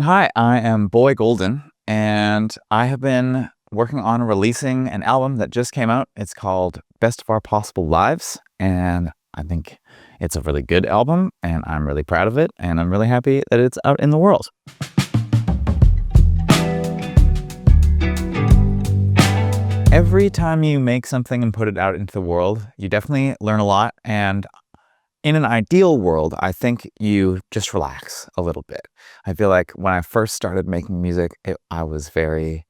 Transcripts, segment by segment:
Hi, I am Boy Golden, and I have been working on releasing an album that just came out. It's called Best of Our Possible Lives, and I think it's a really good album, and I'm really proud of it, and I'm really happy that it's out in the world. Every time you make something and put it out into the world, you definitely learn a lot, and in an ideal world, I think you just relax a little bit. I feel like when I first started making music, I was very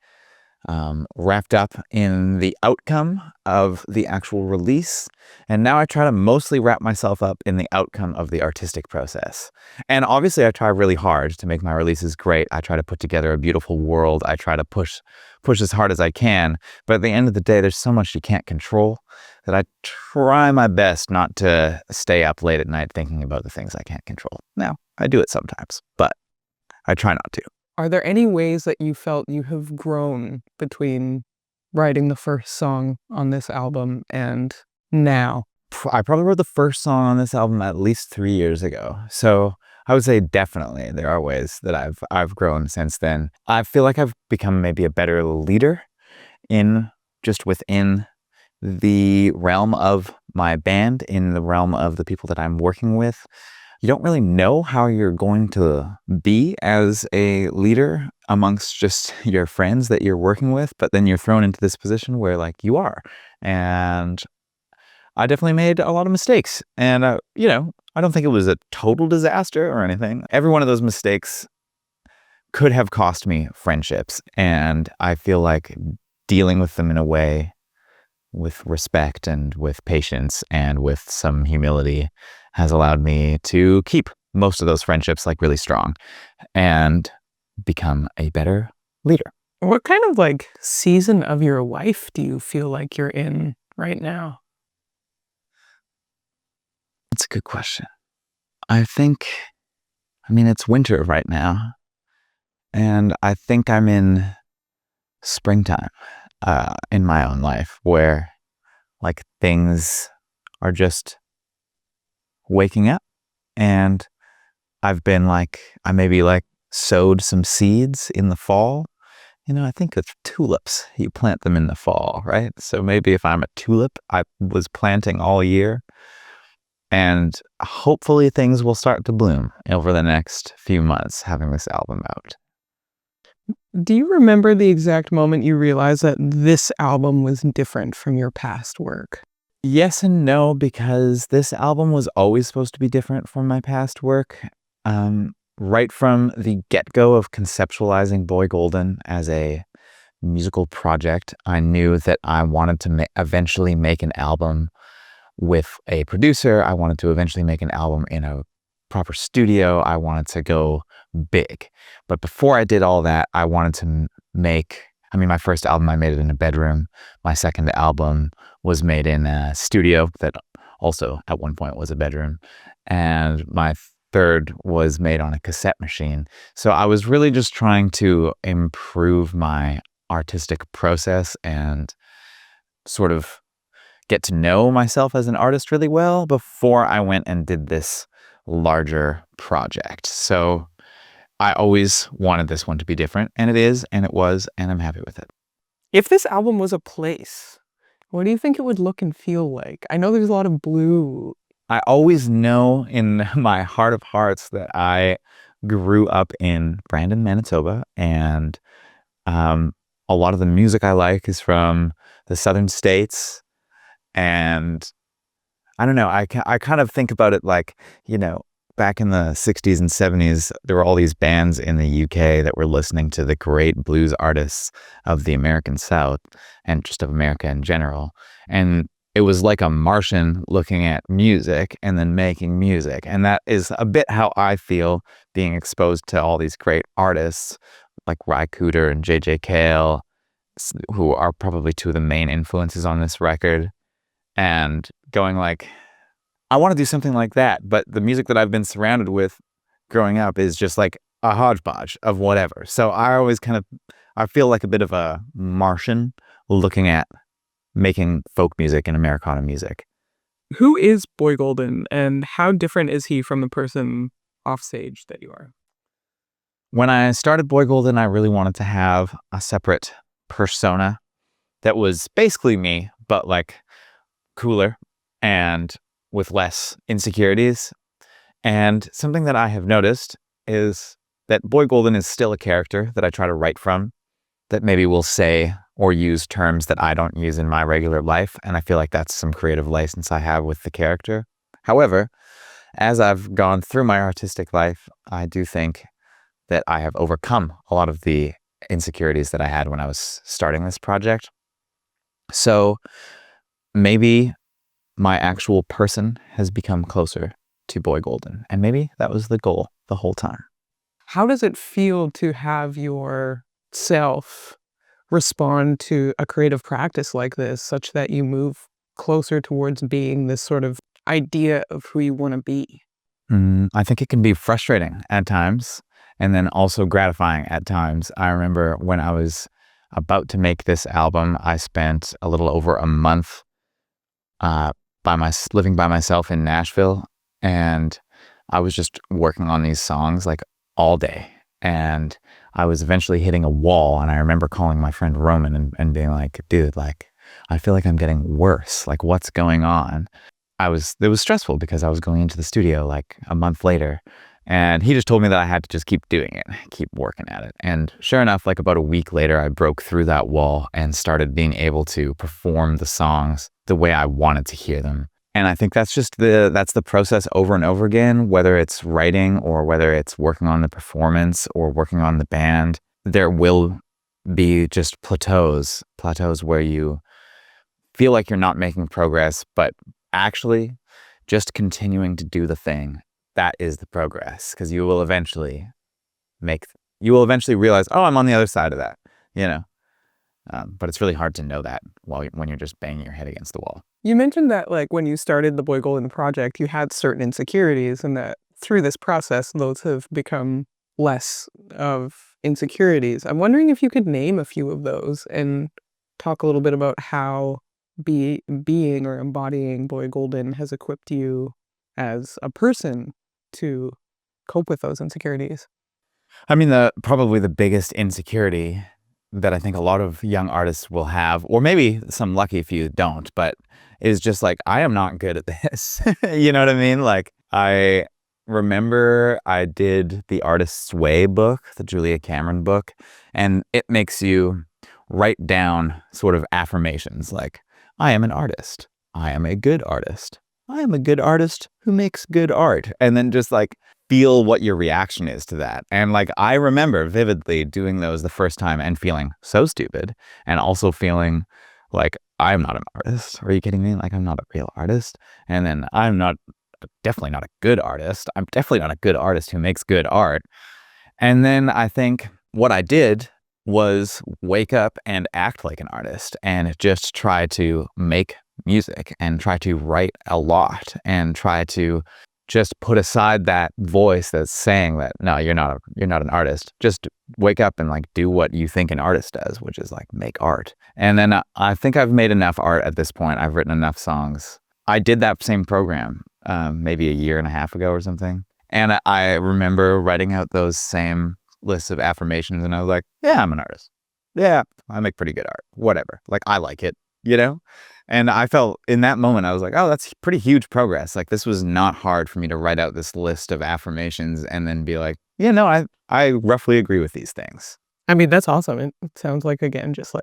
wrapped up in the outcome of the actual release. And now I try to mostly wrap myself up in the outcome of the artistic process. And obviously I try really hard to make my releases great. I try to put together a beautiful world. I try to push as hard as I can. But at the end of the day, there's so much you can't control that I try my best not to stay up late at night thinking about the things I can't control. Now, I do it sometimes, but I try not to. Are there any ways that you felt you have grown between writing the first song on this album and now? I probably wrote the first song on this album at least 3 years ago. So I would say definitely there are ways that I've grown since then. I feel like I've become maybe a better leader in just within the realm of my band, in the realm of the people that I'm working with. You don't really know how you're going to be as a leader amongst just your friends that you're working with, but then you're thrown into this position where like you are. And I definitely made a lot of mistakes. And, I don't think it was a total disaster or anything. Every one of those mistakes could have cost me friendships. And I feel like dealing with them in a way with respect and with patience and with some humility has allowed me to keep most of those friendships like really strong and become a better leader. What kind of season of your life do you feel like you're in right now? That's a good question. It's winter right now, and I think I'm in springtime in my own life where like things are just waking up, and I maybe sowed some seeds in the fall. I think of tulips. You plant them in the fall, right? So maybe if I'm a tulip, I was planting all year, and hopefully things will start to bloom over the next few months having this album out. Do you remember the exact moment you realized that this album was different from your past work? Yes and no, because this album was always supposed to be different from my past work. Right from the get-go of conceptualizing Boy Golden as a musical project, I knew that I wanted to eventually make an album with a producer. I wanted to eventually make an album in a proper studio. I wanted to go big. But before I did all that, I wanted to my first album, I made it in a bedroom. My second album was made in a studio that also at one point was a bedroom. And my third was made on a cassette machine. So I was really just trying to improve my artistic process and sort of get to know myself as an artist really well before I went and did this larger project. So I always wanted this one to be different, and it is, and it was, and I'm happy with it. If this album was a place, what do you think it would look and feel like? I know there's a lot of blue. I always know in my heart of hearts that I grew up in Brandon, Manitoba, and a lot of the music I like is from the southern states. And I don't know, I kind of think about it like, back in the 60s and 70s, there were all these bands in the UK that were listening to the great blues artists of the American South and just of America in general. And it was like a Martian looking at music and then making music. And that is a bit how I feel being exposed to all these great artists like Ry Cooder and J.J. Cale, who are probably two of the main influences on this record. And going like, I want to do something like that, but the music that I've been surrounded with growing up is just like a hodgepodge of whatever. So I feel like a bit of a Martian looking at making folk music and Americana music. Who is Boy Golden, and how different is he from the person offstage that you are? When I started Boy Golden, I really wanted to have a separate persona that was basically me, but like cooler and with less insecurities. And something that I have noticed is that Boy Golden is still a character that I try to write from, that maybe will say or use terms that I don't use in my regular life. And I feel like that's some creative license I have with the character. However, as I've gone through my artistic life, I do think that I have overcome a lot of the insecurities that I had when I was starting this project. So maybe my actual person has become closer to Boy Golden. And maybe that was the goal the whole time. How does it feel to have your self respond to a creative practice like this, such that you move closer towards being this sort of idea of who you want to be? I think it can be frustrating at times and then also gratifying at times. I remember when I was about to make this album, I spent a little over a month uh, living by myself in Nashville, and I was just working on these songs like all day. And I was eventually hitting a wall, and I remember calling my friend Roman and being like, dude, like, I feel like I'm getting worse. Like, what's going on? It was stressful because I was going into the studio like a month later, and he just told me that I had to just keep doing it, keep working at it. And sure enough, like about a week later, I broke through that wall and started being able to perform the songs the way I wanted to hear them. And I think that's the process over and over again, whether it's writing or whether it's working on the performance or working on the band. There will be just plateaus where you feel like you're not making progress, but actually just continuing to do the thing, that is the progress, because you will eventually realize, oh, I'm on the other side of that, you know. But it's really hard to know that when you're just banging your head against the wall. You mentioned that, like, when you started the Boy Golden project, you had certain insecurities, and that through this process, those have become less of insecurities. I'm wondering if you could name a few of those and talk a little bit about how being or embodying Boy Golden has equipped you as a person to cope with those insecurities. I mean, probably the biggest insecurity that I think a lot of young artists will have, or maybe some lucky few don't, but is just like, I am not good at this. You know what I mean? Like, I remember I did the Artist's Way book, the Julia Cameron book, and it makes you write down sort of affirmations like, I am an artist. I am a good artist. I am a good artist who makes good art. And then just like feel what your reaction is to that. And like, I remember vividly doing those the first time and feeling so stupid, and also feeling like, I'm not an artist. Are you kidding me? Like, I'm not a real artist. And then definitely not a good artist. I'm definitely not a good artist who makes good art. And then I think what I did was wake up and act like an artist and just try to make music and try to write a lot and try to just put aside that voice that's saying that, no, you're not an artist. Just wake up and like do what you think an artist does, which is like make art. And then I think I've made enough art at this point. I've written enough songs. I did that same program maybe a year and a half ago or something. And I remember writing out those same lists of affirmations, and I was like, yeah, I'm an artist. Yeah, I make pretty good art. Whatever. Like, I like it, you know? And I felt in that moment, I was like, oh, that's pretty huge progress. Like, this was not hard for me to write out this list of affirmations and then be like, yeah, no, I roughly agree with these things. I mean, that's awesome. It sounds like, again, just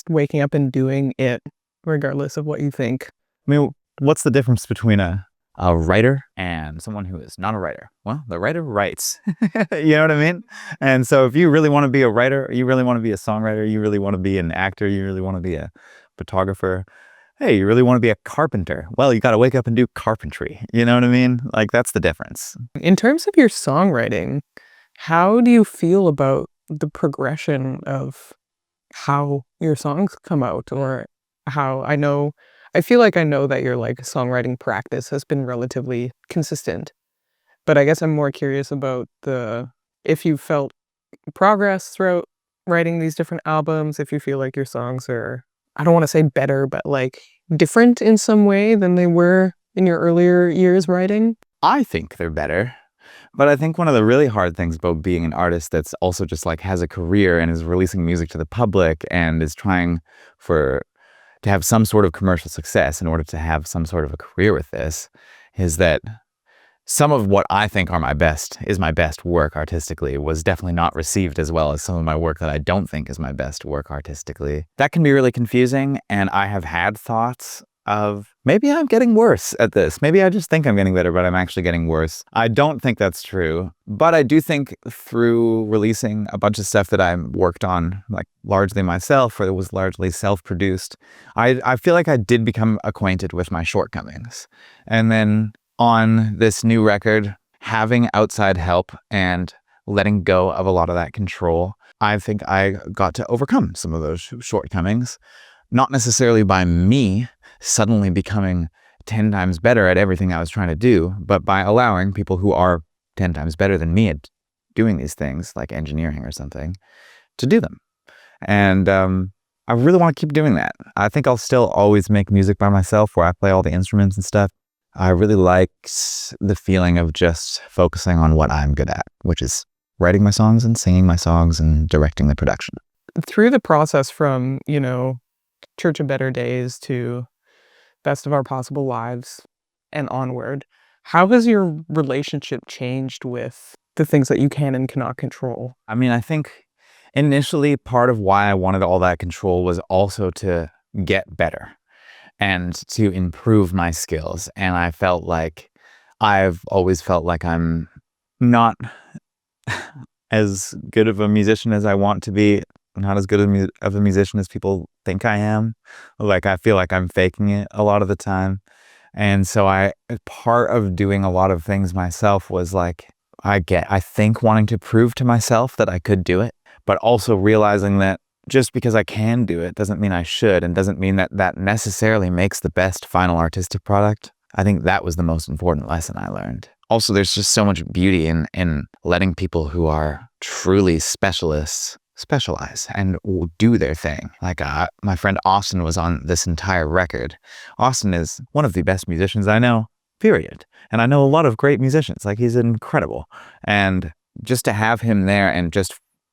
waking up and doing it regardless of what you think. I mean, what's the difference between a writer and someone who is not a writer? Well, the writer writes. You know what I mean? And so if you really want to be a writer, you really want to be a songwriter, you really want to be an actor, you really want to be a photographer, hey, you really want to be a carpenter, well, you got to wake up and do carpentry. You know what I mean? Like, that's the difference. In terms of your songwriting, how do you feel about the progression of how your songs come out, or how I feel like I know that your like songwriting practice has been relatively consistent, but I guess I'm more curious about if you felt progress throughout writing these different albums, if you feel like your songs are, I don't want to say better, but like different in some way than they were in your earlier years writing. I think they're better, But I think one of the really hard things about being an artist that's also just like has a career and is releasing music to the public and is trying for to have some sort of commercial success in order to have some sort of a career with this is that some of what I think are my best work artistically was definitely not received as well as some of my work that I don't think is my best work artistically. That can be really confusing, and I have had thoughts of maybe I'm getting worse at this. Maybe I just think I'm getting better, but I'm actually getting worse. I don't think that's true, but I do think through releasing a bunch of stuff that I worked on, like largely myself, or it was largely self-produced, I feel like I did become acquainted with my shortcomings. And then on this new record, having outside help and letting go of a lot of that control, I think I got to overcome some of those shortcomings. Not necessarily by me suddenly becoming 10 times better at everything I was trying to do, but by allowing people who are 10 times better than me at doing these things, like engineering or something, to do them. And I really want to keep doing that. I think I'll still always make music by myself where I play all the instruments and stuff. I really liked the feeling of just focusing on what I'm good at, which is writing my songs and singing my songs and directing the production. Through the process from, Church of Better Days to Best of Our Possible Lives and onward, how has your relationship changed with the things that you can and cannot control? I mean, I think initially part of why I wanted all that control was also to get better and to improve my skills. And I've always felt like I'm not as good of a musician as I want to be, not as good of a musician as people think I am. Like, I feel like I'm faking it a lot of the time. And so part of doing a lot of things myself was like, I think wanting to prove to myself that I could do it, but also realizing that just because I can do it doesn't mean I should, and doesn't mean that that necessarily makes the best final artistic product. I think that was the most important lesson I learned. Also, there's just so much beauty in letting people who are truly specialists specialize and do their thing. Like my friend Austin was on this entire record. Austin is one of the best musicians I know, period. And I know a lot of great musicians. Like, he's incredible. And just to have him there and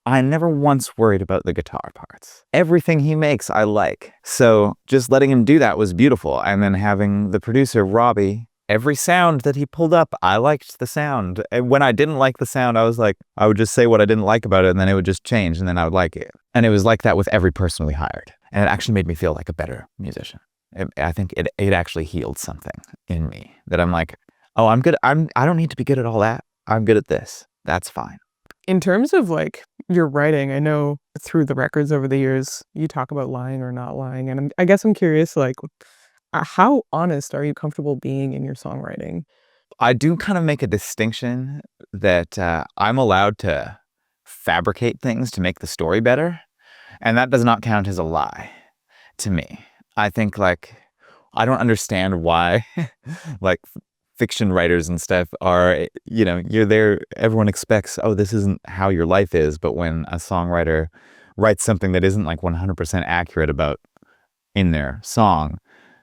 I never once worried about the guitar parts. Everything he makes, I like. So just letting him do that was beautiful. And then having the producer, Robbie, every sound that he pulled up, I liked the sound. And when I didn't like the sound, I would just say what I didn't like about it, and then it would just change, and then I would like it. And it was like that with every person we hired. And it actually made me feel like a better musician. I think it actually healed something in me that I'm like, oh, I'm good. I don't need to be good at all that. I'm good at this. That's fine. In terms of like your writing, I know through the records over the years, you talk about lying or not lying. And I guess I'm curious, like, how honest are you comfortable being in your songwriting? I do kind of make a distinction that I'm allowed to fabricate things to make the story better. And that does not count as a lie to me. I think, like, I don't understand why like fiction writers and stuff are, you're there, everyone expects, oh, this isn't how your life is. But when a songwriter writes something that isn't like 100% accurate about in their song,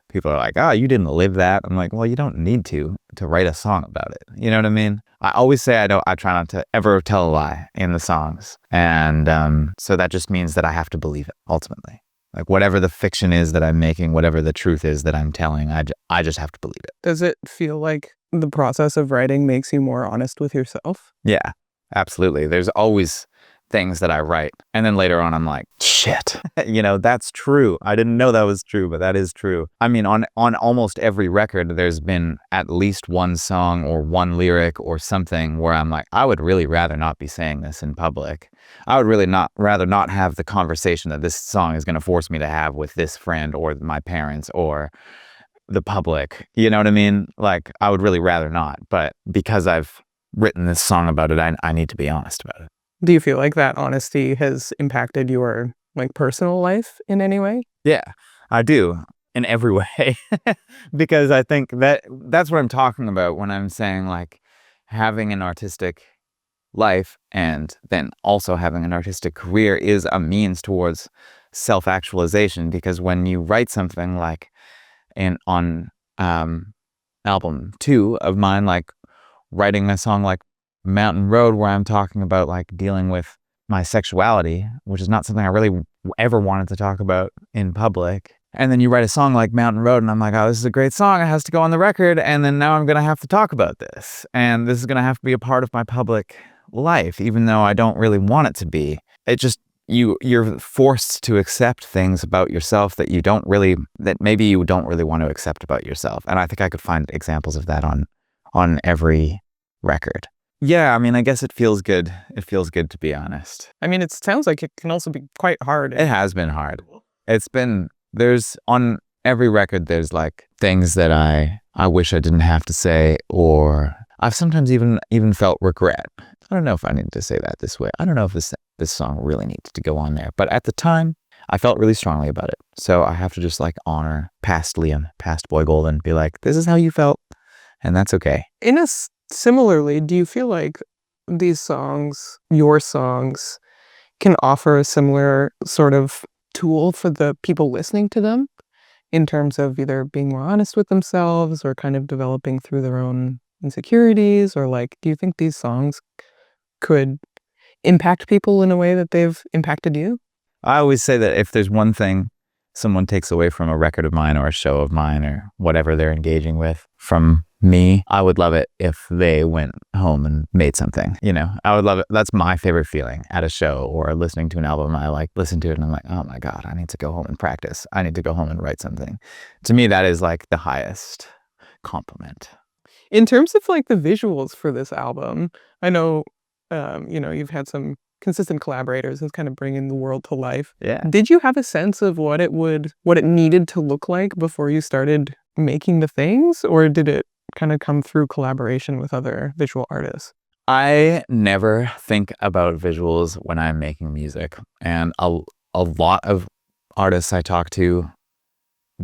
people are like, oh, you didn't live that. I'm like, well, you don't need to write a song about it. You know what I mean? I always say I try not to ever tell a lie in the songs. And so that just means that I have to believe it ultimately. Like, whatever the fiction is that I'm making, whatever the truth is that I'm telling, I just have to believe it. Does it feel like the process of writing makes you more honest with yourself? Yeah, absolutely. There's always things that I write, and then later on I'm like, shit, that's true. I didn't know that was true, but that is true. I mean, on almost every record, there's been at least one song or one lyric or something where I'm like, I would really rather not be saying this in public. I would really rather not have the conversation that this song is going to force me to have with this friend or my parents or the public. You know what I mean? Like, I would really rather not, but because I've written this song about it, I need to be honest about it. Do you feel like that honesty has impacted your like personal life in any way? Yeah, I do, in every way. Because I think that's what I'm talking about when I'm saying, like, having an artistic life and then also having an artistic career is a means towards self-actualization. Because when you write something like on album 2 of mine, like writing a song like Mountain Road, where I'm talking about like dealing with my sexuality, which is not something I really ever wanted to talk about in public. And then you write a song like Mountain Road, and I'm like, oh, this is a great song. It has to go on the record. And then now I'm going to have to talk about this. And this is going to have to be a part of my public life, even though I don't really want it to be. It just, you're forced to accept things about yourself that maybe you don't really want to accept about yourself. And I think I could find examples of that on every record. Yeah, I mean, I guess it feels good. It feels good, to be honest. I mean, it sounds like it can also be quite hard. It has been hard. There's on every record, there's like things that I wish I didn't have to say, or I've sometimes even felt regret. I don't know if I need to say that this way. I don't know if this song really needs to go on there. But at the time, I felt really strongly about it. So I have to just like honor past Liam, past Boy Golden, be like, this is how you felt, and that's okay. Similarly, do you feel like these songs, your songs, can offer a similar sort of tool for the people listening to them in terms of either being more honest with themselves or kind of developing through their own insecurities? Or like, do you think these songs could impact people in a way that they've impacted you? I always say that if there's one thing someone takes away from a record of mine or a show of mine or whatever they're engaging with from me, I would love it if they went home and made something. I would love it. That's my favorite feeling at a show or listening to an album. I like listen to it and I'm like, oh my God, I need to go home and practice. I need to go home and write something. To me, that is like the highest compliment. In terms of like the visuals for this album, I know, you've had some consistent collaborators and kind of bringing the world to life. Yeah. Did you have a sense of what it needed to look like before you started making the things, or did it kind of come through collaboration with other visual artists? I never think about visuals when I'm making music, and a lot of artists I talk to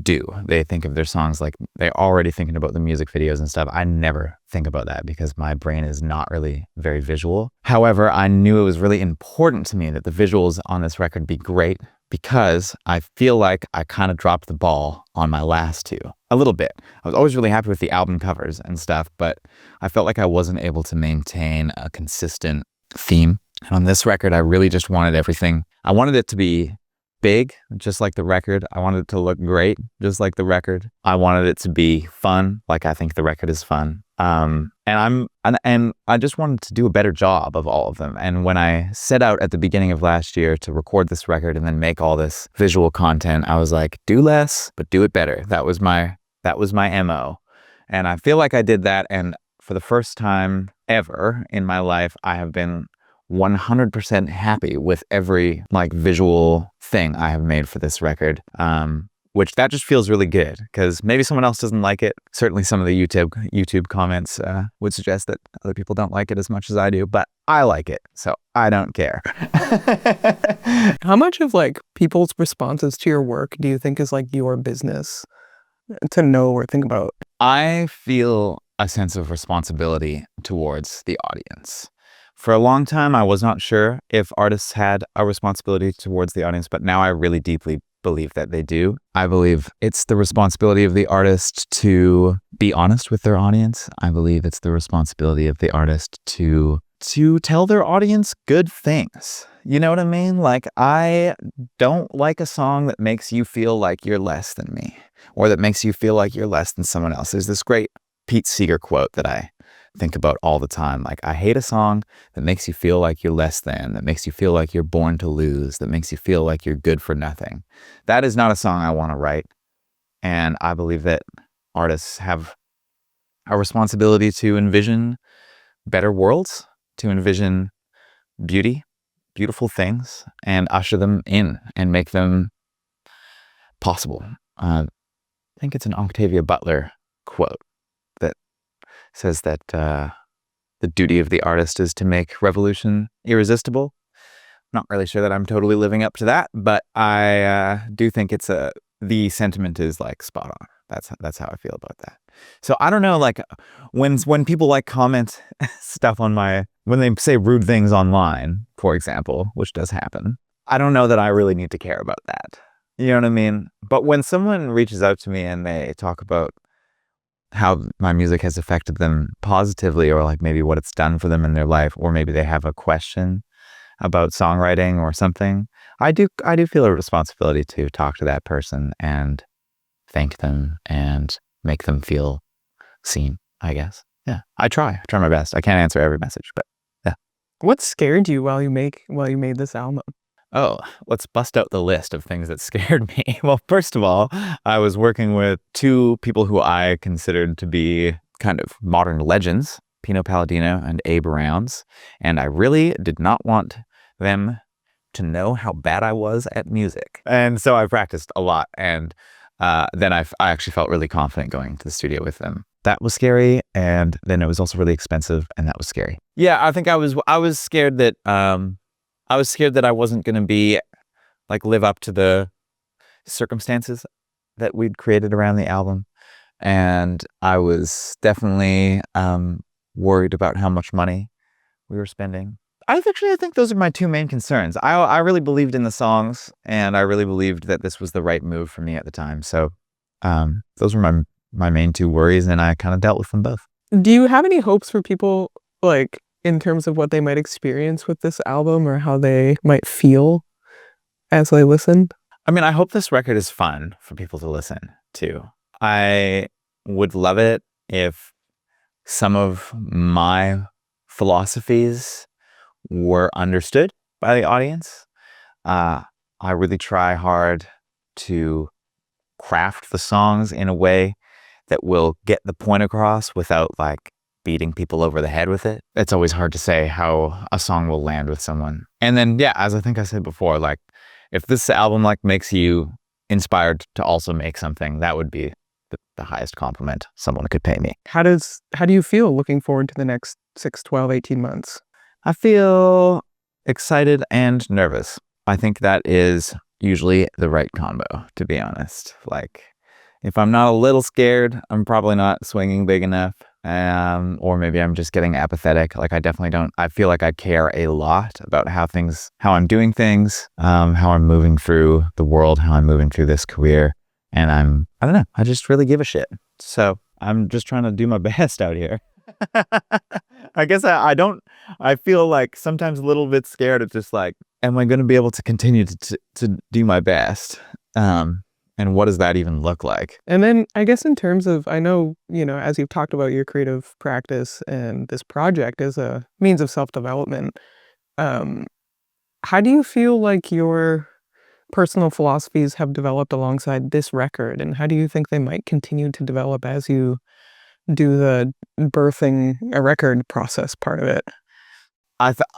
do. They think of their songs like they're already thinking about the music videos and stuff. I never think about that because my brain is not really very visual. However, I knew it was really important to me that the visuals on this record be great because I feel like I kind of dropped the ball on my last two a little bit. I was always really happy with the album covers and stuff, but I felt like I wasn't able to maintain a consistent theme. And on this record, I really just wanted everything. I wanted it to be big, just like the record. I wanted it to look great, just like the record. I wanted it to be fun, like I think the record is fun. And I just wanted to do a better job of all of them. And when I set out at the beginning of last year to record this record and then make all this visual content, I was like, do less, but do it better. That was my MO. And I feel like I did that. And for the first time ever in my life, I have been 100% happy with every like visual thing I have made for this record. Which that just feels really good because maybe someone else doesn't like it. Certainly some of the YouTube comments would suggest that other people don't like it as much as I do, but I like it, so I don't care. How much of like people's responses to your work do you think is like your business to know or think about? I feel a sense of responsibility towards the audience. For a long time, I was not sure if artists had a responsibility towards the audience, but now I really deeply believe that they do. I believe it's the responsibility of the artist to be honest with their audience. I believe it's the responsibility of the artist to tell their audience good things. You know what I mean? Like, I don't like a song that makes you feel like you're less than me or that makes you feel like you're less than someone else. There's this great Pete Seeger quote that I think about all the time. Like, I hate a song that makes you feel like you're less than, that makes you feel like you're born to lose, that makes you feel like you're good for nothing. That is not a song I want to write. And I believe that artists have a responsibility to envision better worlds, to envision beautiful things, and usher them in and make them possible. I think it's an Octavia Butler quote that says that the duty of the artist is to make revolution irresistible. Not really sure that I'm totally living up to that, but I do think the sentiment is like spot on. That's how I feel about that. So I don't know, like when people like comment stuff on when they say rude things online, for example, which does happen, I don't know that I really need to care about that. You know what I mean? But when someone reaches out to me and they talk about how my music has affected them positively, or like maybe what it's done for them in their life, or maybe they have a question about songwriting or something, I do feel a responsibility to talk to that person and thank them and make them feel seen, I guess. Yeah. I try my best. I can't answer every message, but yeah. What scared you while you made this album? Oh, let's bust out the list of things that scared me. Well, first of all, I was working with two people who I considered to be kind of modern legends, Pino Palladino and Abe Rounds, and I really did not want them to know how bad I was at music. And so I practiced a lot, and then I actually felt really confident going to the studio with them. That was scary, and then it was also really expensive, and that was scary. Yeah, I think I was scared that I wasn't going to be like live up to the circumstances that we'd created around the album, and I was definitely worried about how much money we were spending. I think those are my two main concerns. I really believed in the songs, and I really believed that this was the right move for me at the time. So those were my main two worries, and I kind of dealt with them both. Do you have any hopes for people, like, in terms of what they might experience with this album or how they might feel as they listen? I mean, I hope this record is fun for people to listen to. I would love it if some of my philosophies were understood by the audience. I really try hard to craft the songs in a way that will get the point across without like beating people over the head with it. It's always hard to say how a song will land with someone. And then, yeah, as I think I said before, like if this album like makes you inspired to also make something, that would be the highest compliment someone could pay me. How do you feel looking forward to the next 6, 12, 18 months? I feel excited and nervous. I think that is usually the right combo, to be honest. Like, if I'm not a little scared, I'm probably not swinging big enough. Or maybe I'm just getting apathetic. Like, I definitely don't, I feel like I care a lot about how I'm doing things, how I'm moving through the world, how I'm moving through this career. And I don't know, I just really give a shit. So I'm just trying to do my best out here. I guess I feel like sometimes a little bit scared of just like, am I going to be able to continue to do my best? And what does that even look like? And then I guess in terms of, I know, as you've talked about your creative practice and this project as a means of self-development, how do you feel like your personal philosophies have developed alongside this record? And how do you think they might continue to develop as you do the birthing a record process part of it?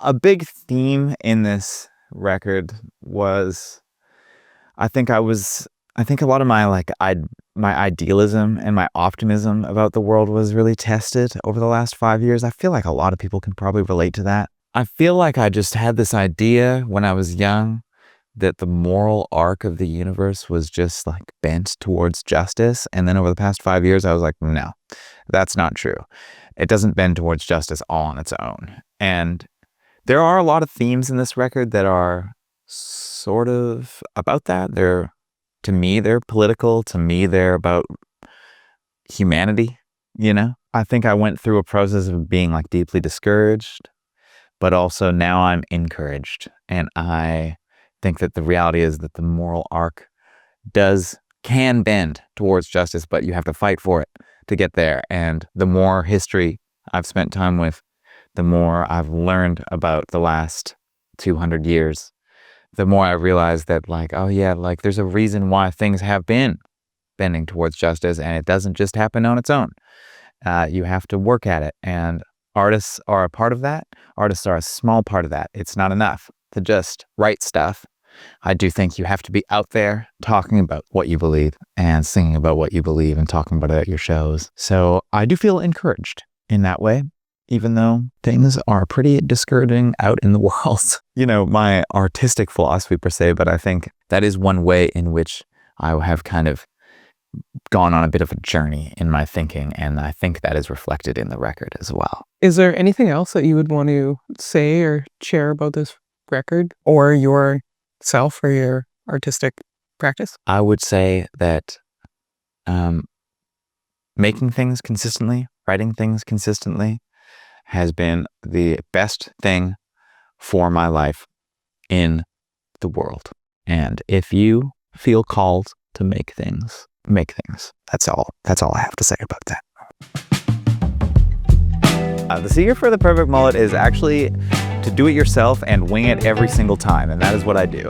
A big theme in this record was, I think a lot of my idealism and my optimism about the world was really tested over the last 5 years. I feel like a lot of people can probably relate to that. I feel like I just had this idea when I was young that the moral arc of the universe was just like bent towards justice. And then over the past 5 years, I was like, no, that's not true. It doesn't bend towards justice all on its own. And there are a lot of themes in this record that are sort of about that. To me, they're political. To me, they're about humanity, I think I went through a process of being like deeply discouraged, but also now I'm encouraged. And I think that the reality is that the moral arc can bend towards justice, but you have to fight for it to get there. And the more history I've spent time with, the more I've learned about the last 200 years, the more I realize that like, oh yeah, like there's a reason why things have been bending towards justice, and it doesn't just happen on its own. You have to work at it, and artists are a part of that. Artists are a small part of that. It's not enough to just write stuff. I do think you have to be out there talking about what you believe and singing about what you believe and talking about it at your shows. So I do feel encouraged in that way, even though things are pretty discouraging out in the world. My artistic philosophy per se, but I think that is one way in which I have kind of gone on a bit of a journey in my thinking, and I think that is reflected in the record as well. Is there anything else that you would want to say or share about this record or yourself or your artistic practice? I would say that making things consistently, writing things consistently has been the best thing for my life in the world. And if you feel called to make things, make things. That's all I have to say about that. The secret for the perfect mullet is actually to do it yourself and wing it every single time. And that is what I do.